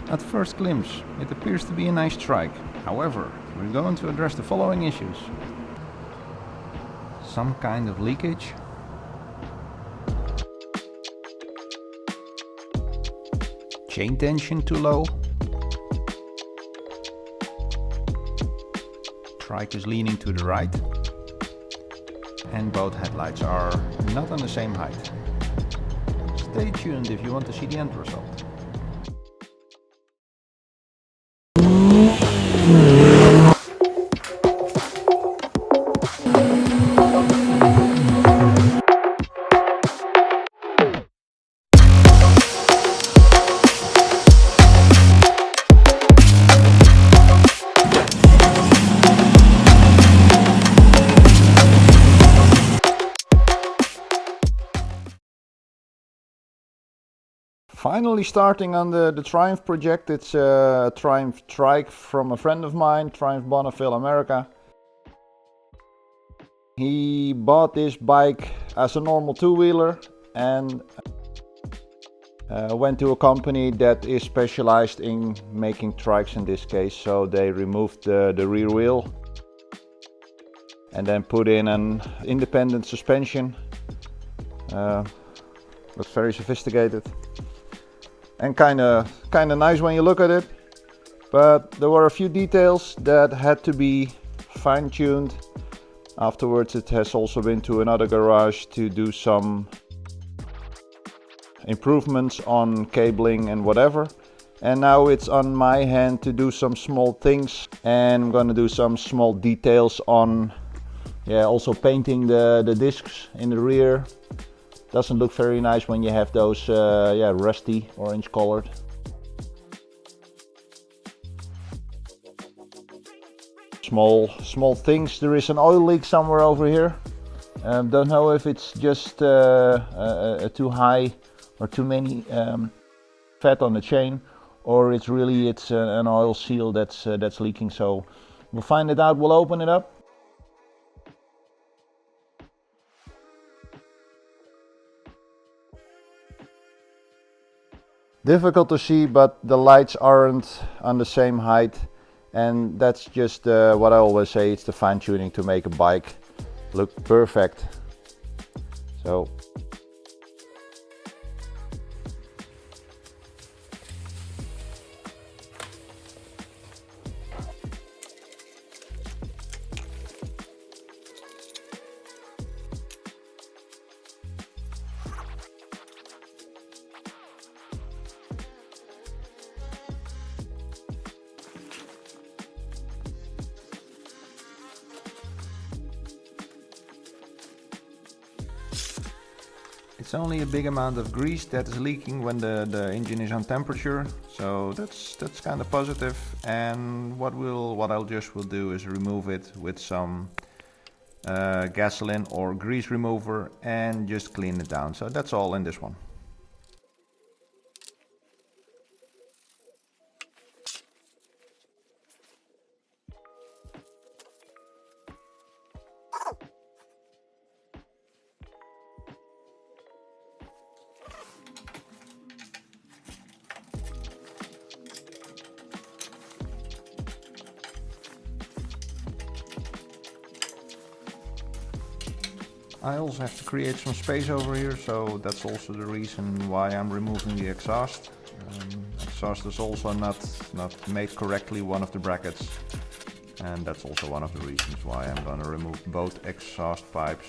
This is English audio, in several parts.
At first glimpse, it appears to be a nice trike. However, we're going to address the following issues. Some kind of leakage. Chain tension too low. Trike is leaning to the right. And both headlights are not on the same height. Stay tuned if you want to see the end result. Finally starting on the Triumph project. It's a Triumph Trike from a friend of mine, Triumph Bonneville Amerikana. He bought this bike as a normal two-wheeler and went to a company that is specialized in making trikes in this case. So they removed the rear wheel and then put in an independent suspension. Looks very sophisticated. And kind of nice when you look at it, but there were a few details that had to be fine-tuned. Afterwards it has also been to another garage to do some improvements on cabling and whatever, and now it's on my hand to do some small things, and I'm gonna do some small details on also painting the discs in the rear. Doesn't look very nice when you have those rusty orange colored. Small things. There is an oil leak somewhere over here. Don't know if it's just too high or too many fat on the chain, or it's an oil seal that's leaking. So we'll find it out. We'll open it up. Difficult to see, but the lights aren't on the same height, and that's just what I always say, it's the fine-tuning to make a bike look perfect. So it's only a big amount of grease that is leaking when the engine is on temperature, so that's kind of positive. And what I'll just do is remove it with some gasoline or grease remover and just clean it down. So that's all in this one. I also have to create some space over here, so that's also the reason why I'm removing the exhaust. Exhaust is also not made correctly, one of the brackets, and that's also one of the reasons why I'm going to remove both exhaust pipes.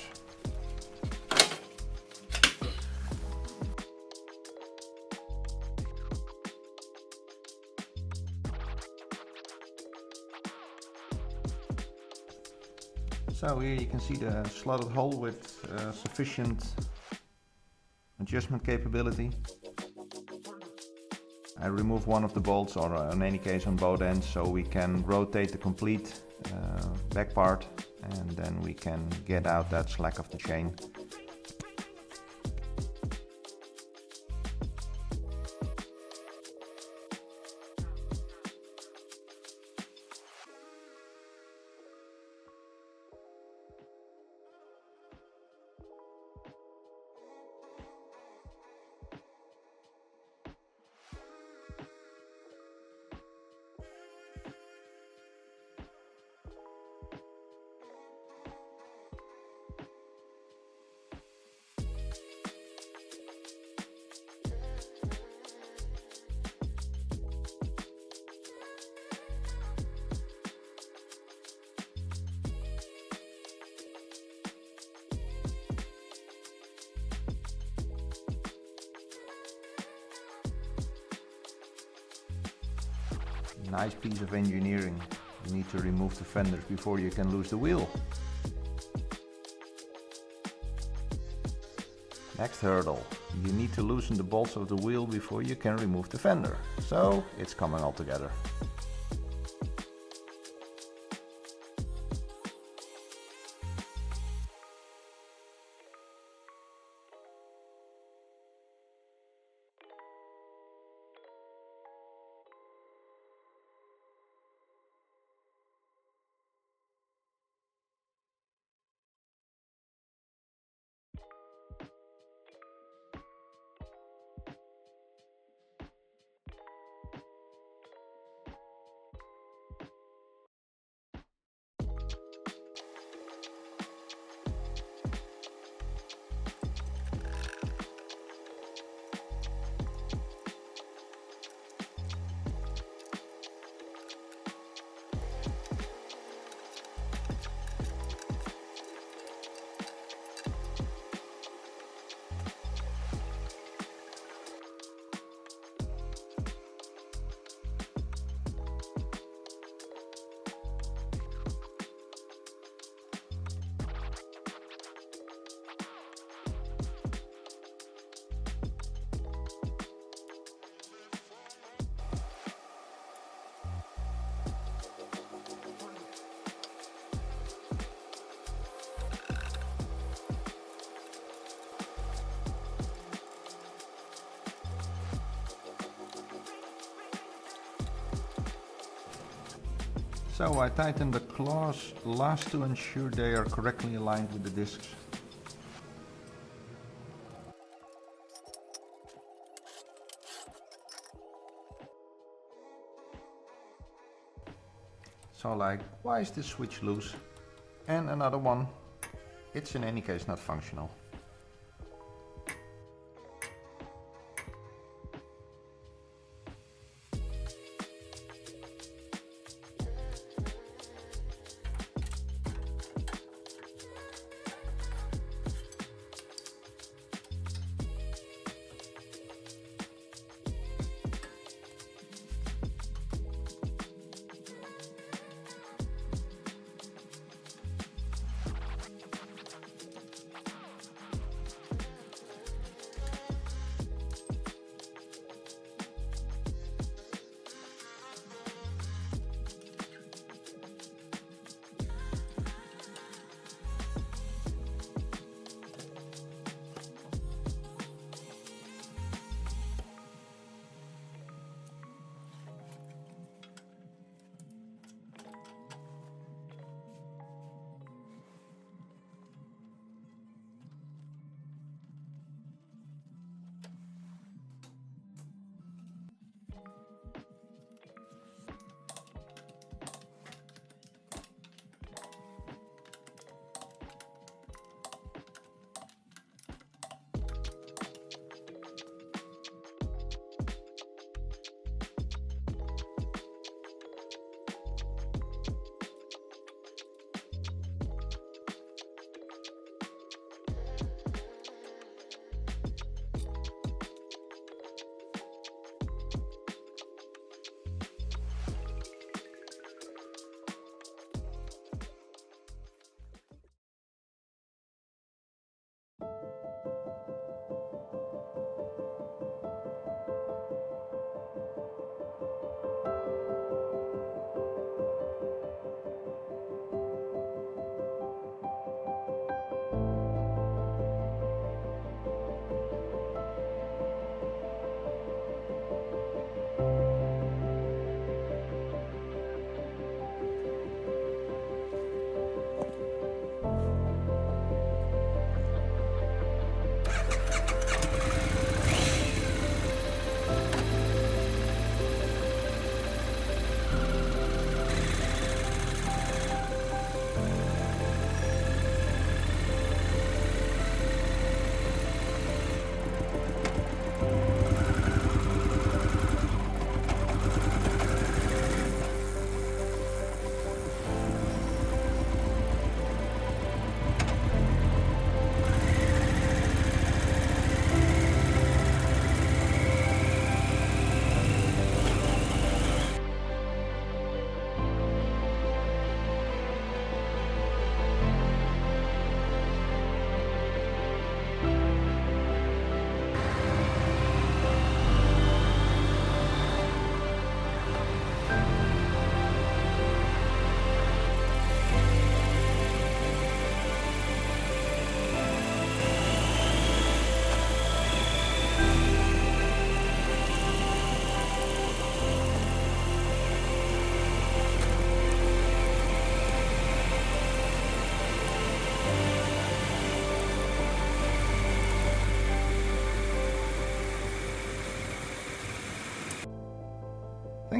So here you can see the slotted hole with sufficient adjustment capability. I remove one of the bolts, or in any case on both ends, so we can rotate the complete back part, and then we can get out that slack of the chain. Nice piece of engineering. You need to remove the fenders before you can lose the wheel. Next hurdle. You need to loosen the bolts of the wheel before you can remove the fender. So it's coming all together. So I tighten the claws last to ensure they are correctly aligned with the discs. So like, why is this switch loose? And another one, it's in any case not functional.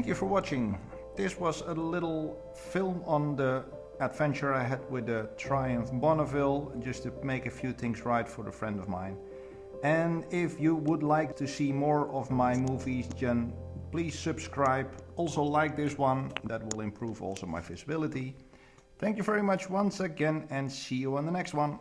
Thank you for watching. This was a little film on the adventure I had with the Triumph Bonneville, just to make a few things right for a friend of mine. And if you would like to see more of my movies, then please subscribe. Also like this one, that will improve also my visibility. Thank you very much once again and see you on the next one.